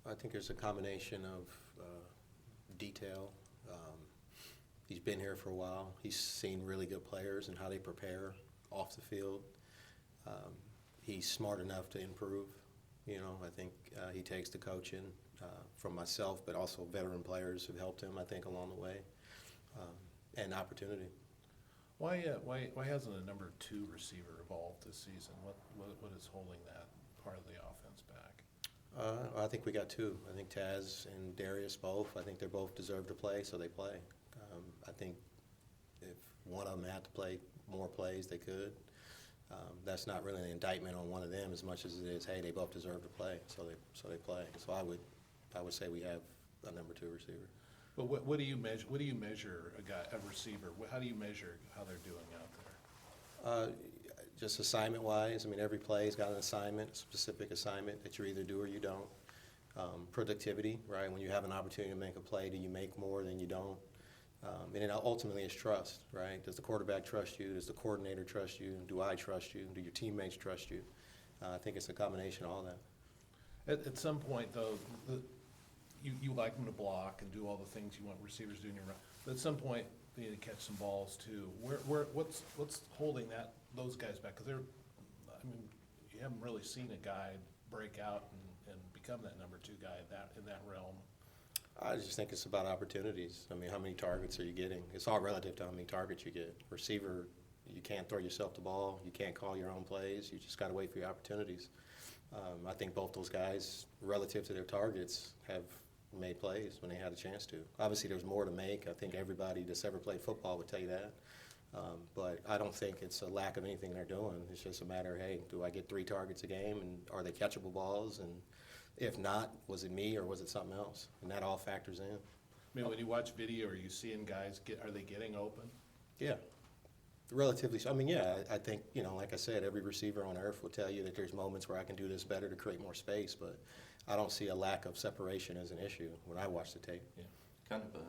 I think there's a combination of detail. He's been here for a while. He's seen really good players and how they prepare off the field. He's smart enough to improve. I think he takes the coaching from myself, but also veteran players who've helped him, I think, along the way, and opportunity. Why hasn't a number 2 receiver evolved this season? What is holding that part of the offense back? I think we got 2. I think Taz and Darius both. I think they both deserve to play, so they play. I think if one of them had to play more plays, they could. That's not really an indictment on one of them as much as it is, hey, they both deserve to play, so they play. So I would say we have a number 2 receiver. But what do you measure? What do you measure a receiver? How do you measure how they're doing out there? Just assignment-wise, I mean, every play's got an assignment, a specific assignment that you either do or you don't. Productivity, right? When you have an opportunity to make a play, do you make more than you don't? And then ultimately it's trust, right? Does the quarterback trust you? Does the coordinator trust you? Do I trust you? Do your teammates trust you? I think it's a combination of all that. At some point, though, you like them to block and do all the things you want receivers to do in your run. But at some point, they need to catch some balls too. What's holding those guys back? Because you haven't really seen a guy break out and become that number 2 guy in that realm. I just think it's about opportunities. I mean, how many targets are you getting? It's all relative to how many targets you get. Receiver, you can't throw yourself the ball. You can't call your own plays. You just got to wait for your opportunities. I think both those guys, relative to their targets, have made plays when they had a chance to. Obviously, there's more to make. I think everybody that's ever played football would tell you that. But I don't think it's a lack of anything they're doing. It's just a matter of, hey, do I get 3 targets a game, and are they catchable balls? And if not, was it me or was it something else? And that all factors in. I mean, when you watch video, are you seeing guys are they getting open? Yeah. Relatively. I mean, yeah, I think, like I said, every receiver on earth will tell you that there's moments where I can do this better to create more space, but I don't see a lack of separation as an issue when I watch the tape. Yeah. Kind of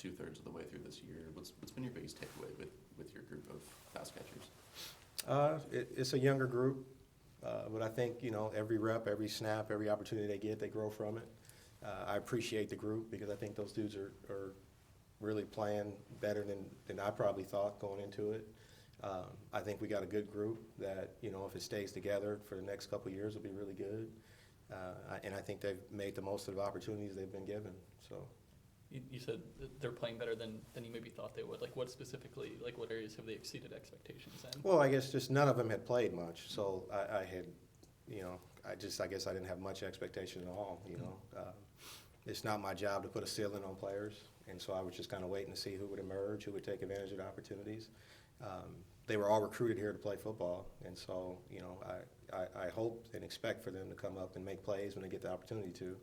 2/3 of the way through this year, what's been your biggest takeaway with your group of pass catchers? It's a younger group, but I think, every rep, every snap, every opportunity they get, they grow from it. I appreciate the group because I think those dudes are really playing better than I probably thought going into it. I think we got a good group that, if it stays together for the next couple of years, will be really good. And I think they've made the most of the opportunities they've been given. So, you said they're playing better than you maybe thought they would. Like, what specifically, what areas have they exceeded expectations in? Well, I guess just none of them had played much. So I had, I guess I didn't have much expectation at all. It's not my job to put a ceiling on players. And so I was just kind of waiting to see who would emerge, who would take advantage of the opportunities. They were all recruited here to play football, and so I hope and expect for them to come up and make plays when they get the opportunity to.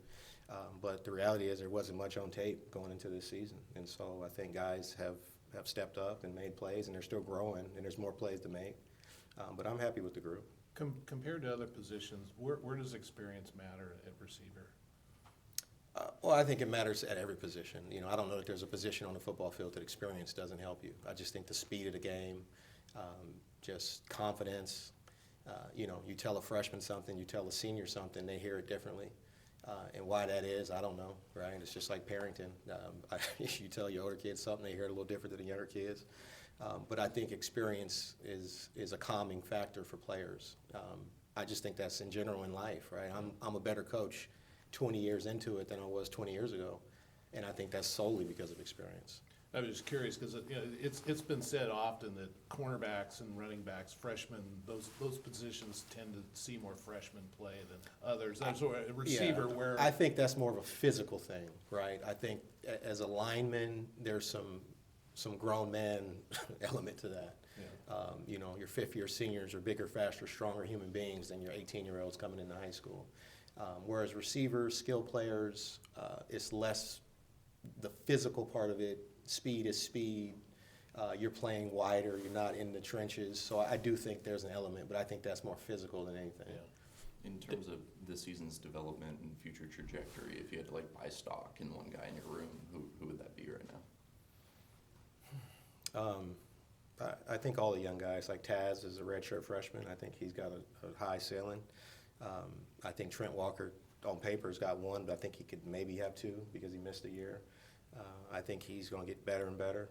But the reality is there wasn't much on tape going into this season, and so I think guys have stepped up and made plays, and they're still growing, and there's more plays to make. But I'm happy with the group. Compared to other positions, where does experience matter at receiver? Well, I think it matters at every position. I don't know that there's a position on the football field that experience doesn't help you. I just think the speed of the game, just confidence. You tell a freshman something, you tell a senior something, they hear it differently. And why that is, I don't know, right? It's just like parenting. You tell your older kids something, they hear it a little different than the younger kids. But I think experience is a calming factor for players. I just think that's in general in life, right? I'm a better coach 20 years into it than I was 20 years ago, and I think that's solely because of experience. I was just curious because it's been said often that cornerbacks and running backs, freshmen, those positions tend to see more freshmen play than others. That's a receiver where I think that's more of a physical thing, right? I think as a lineman, there's some grown man element to that. Yeah. Your fifth-year seniors are bigger, faster, stronger human beings than your 18-year-olds coming into high school. Whereas receivers, skill players, it's less the physical part of it. Speed is speed. You're playing wider. You're not in the trenches. So I do think there's an element, but I think that's more physical than anything. Yeah. In terms of this season's development and future trajectory, if you had to buy stock in one guy in your room, who would that be right now? I think all the young guys, like Taz is a redshirt freshman. I think he's got a high ceiling. I think Trent Walker on paper has got one, but I think he could maybe have two because he missed a year. I think he's going to get better and better.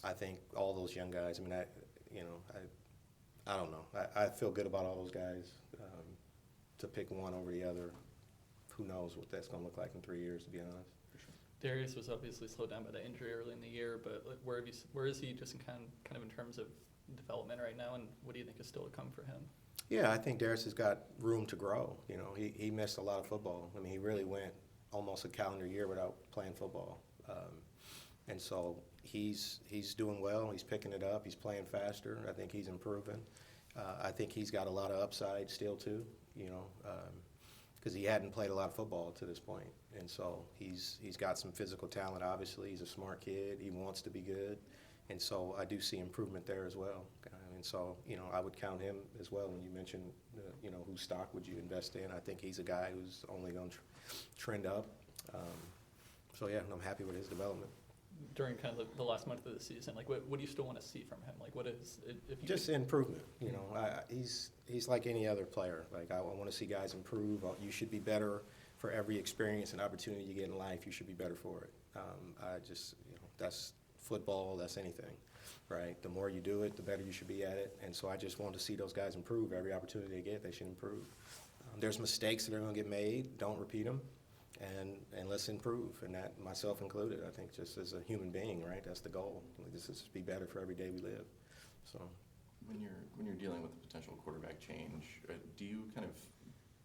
I think all those young guys. I mean, I don't know. I feel good about all those guys. To pick one over the other, who knows what that's going to look like in 3 years, to be honest. Darius was obviously slowed down by the injury early in the year, but like, where is he just in kind of in terms of development right now, and what do you think is still to come for him? Yeah, I think Darius has got room to grow. You know, he missed a lot of football. I mean, he really went almost a calendar year without playing football. And so he's doing well. He's picking it up. He's playing faster. I think he's improving. I think he's got a lot of upside still too, you know, because he hadn't played a lot of football to this point. And so he's got some physical talent, obviously. He's a smart kid. He wants to be good. And so I do see improvement there as well. And so, you know, I would count him as well when you mentioned, you know, whose stock would you invest in. I think he's a guy who's only going to trend up. So, yeah, I'm happy with his development. During kind of the last month of the season, like what do you still want to see from him? Like what is if you just improvement? You know, he's like any other player. Like I want to see guys improve. You should be better for every experience and opportunity you get in life. You should be better for it. That's football. That's anything, right? The more you do it, the better you should be at it. And so I just want to see those guys improve. Every opportunity they get, they should improve. There's mistakes that are going to get made. Don't repeat them. And let's improve, and that myself included. I think just as a human being, right? That's the goal. This is to be better for every day we live. So, when you're dealing with a potential quarterback change, do you kind of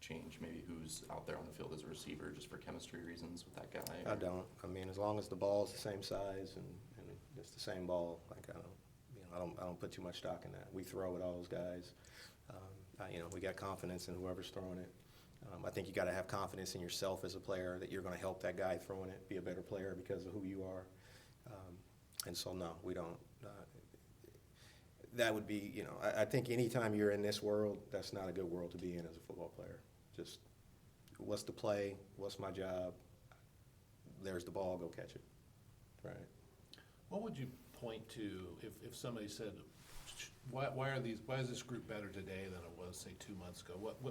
change maybe who's out there on the field as a receiver just for chemistry reasons with that guy? I don't. I mean, as long as the ball's the same size and it's the same ball, like I don't put too much stock in that. We throw at all those guys. We got confidence in whoever's throwing it. I think you got to have confidence in yourself as a player that you're going to help that guy throwing it be a better player because of who you are. And so, no, we don't. That would be, you know, I think anytime you're in this world, that's not a good world to be in as a football player. Just what's the play? What's my job? There's the ball. Go catch it. Right. What would you point to if somebody said, why is this group better today than it was, say, 2 months ago? What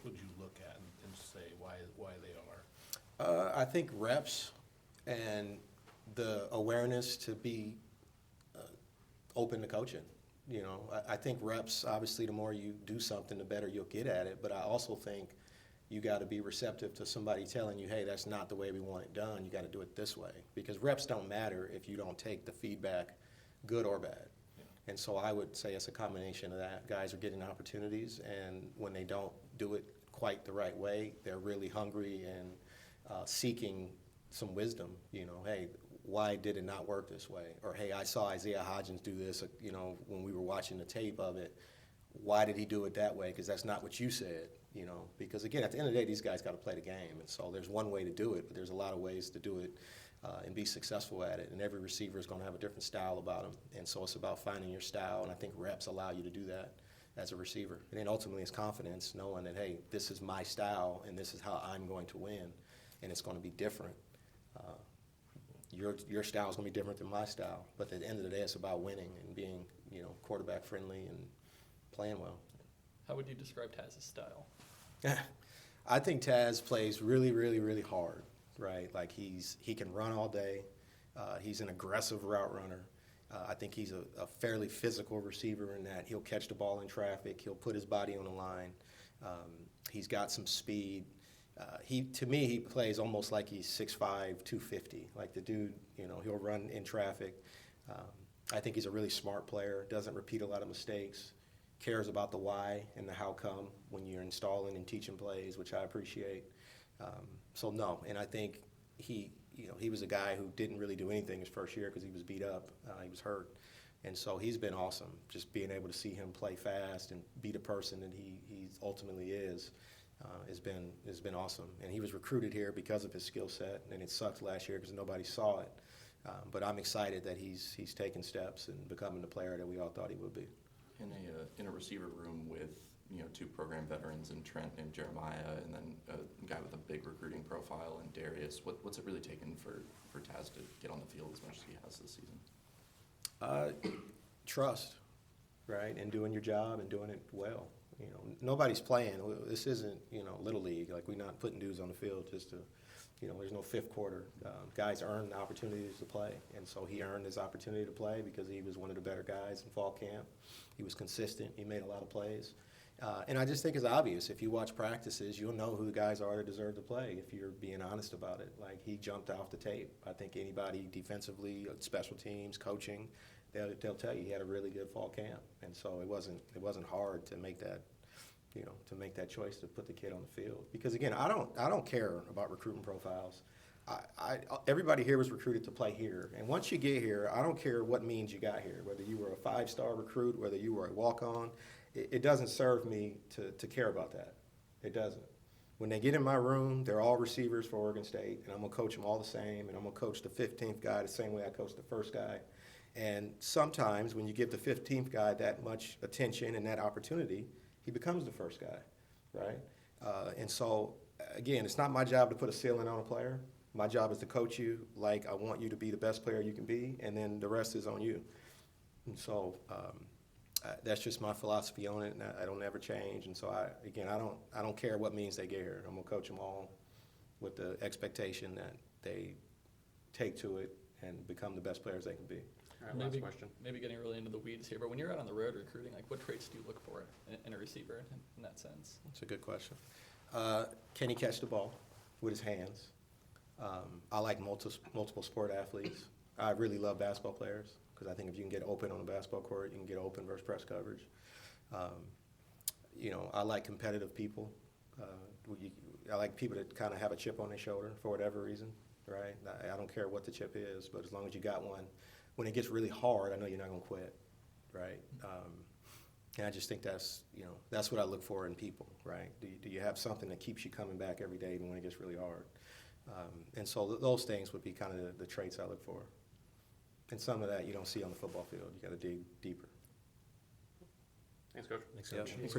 would you look at and say why they are? I think reps and the awareness to be open to coaching. You know, I think reps, obviously, the more you do something, the better you'll get at it. But I also think you got to be receptive to somebody telling you, hey, that's not the way we want it done. You got to do it this way. Because reps don't matter if you don't take the feedback, good or bad. Yeah. And so I would say it's a combination of that. Guys are getting opportunities, and when they don't do it quite the right way, they're really hungry and seeking some wisdom. You know, hey, why did it not work this way? Or, hey, I saw Isaiah Hodgins do this, you know, when we were watching the tape of it. Why did he do it that way? Because that's not what you said, you know. Because, again, at the end of the day, these guys got to play the game. And so there's one way to do it, but there's a lot of ways to do it and be successful at it. And every receiver is going to have a different style about them. And so it's about finding your style, and I think reps allow you to do that as a receiver. And then ultimately it's confidence, knowing that, hey, this is my style, and this is how I'm going to win, and it's going to be different. Your style is going to be different than my style. But at the end of the day, it's about winning and being, you know, quarterback friendly and playing well. How would you describe Taz's style? I think Taz plays really, really, really hard, right? Like he can run all day. He's an aggressive route runner. I think he's a fairly physical receiver in that he'll catch the ball in traffic. He'll put his body on the line. He's got some speed. To me, he plays almost like he's 6'5", 250. Like the dude, you know, he'll run in traffic. I think he's a really smart player, doesn't repeat a lot of mistakes, cares about the why and the how come when you're installing and teaching plays, which I appreciate. So no, and I think he was a guy who didn't really do anything his first year because he was beat up. He was hurt. And so he's been awesome, just being able to see him play fast and be the person that he ultimately is. Has been awesome, and he was recruited here because of his skill set, and it sucked last year because nobody saw it. But I'm excited that he's taken steps and becoming the player that we all thought he would be. In a receiver room with, you know, two program veterans in Trent and Jeremiah, and then a guy with a big recruiting profile in Darius, what's it really taken for Taz to get on the field as much as he has this season? Trust, right, and doing your job and doing it well. You know, nobody's playing. This isn't, you know, Little League. Like, we're not putting dudes on the field just to, you know, there's no fifth quarter. Guys earn the opportunities to play. And so he earned his opportunity to play because he was one of the better guys in fall camp. He was consistent. He made a lot of plays. And I just think it's obvious. If you watch practices, you'll know who the guys are that deserve to play if you're being honest about it. Like, he jumped off the tape. I think anybody defensively, special teams, coaching, they'll tell you he had a really good fall camp. And so it wasn't hard to make that, you know, to make that choice to put the kid on the field. Because again, I don't care about recruiting profiles. Everybody here was recruited to play here. And once you get here, I don't care what means you got here, whether you were a 5-star recruit, whether you were a walk-on. It doesn't serve me to care about that. It doesn't. When they get in my room, they're all receivers for Oregon State, and I'm going to coach them all the same, and I'm going to coach the 15th guy the same way I coached the first guy. And sometimes when you give the 15th guy that much attention and that opportunity, he becomes the first guy, right? And so, again, it's not my job to put a ceiling on a player. My job is to coach you like I want you to be the best player you can be, and then the rest is on you. And so that's just my philosophy on it, and I don't ever change. And so, I don't care what means they get here. I'm going to coach them all with the expectation that they take to it and become the best players they can be. All right, last question. Maybe getting really into the weeds here, but when you're out on the road recruiting, like, what traits do you look for in a receiver in that sense? That's a good question. Can he catch the ball with his hands? I like multiple sport athletes. I really love basketball players because I think if you can get open on a basketball court, you can get open versus press coverage. You know, I like competitive people. I like people that kind of have a chip on their shoulder for whatever reason, right? I don't care what the chip is, but as long as you got one, when it gets really hard, I know you're not going to quit, right? And I just think that's what I look for in people, right? Do you have something that keeps you coming back every day even when it gets really hard? And so those things would be kind of the traits I look for. And some of that you don't see on the football field. You got to dig deeper. Thanks, Coach. Thanks, Coach.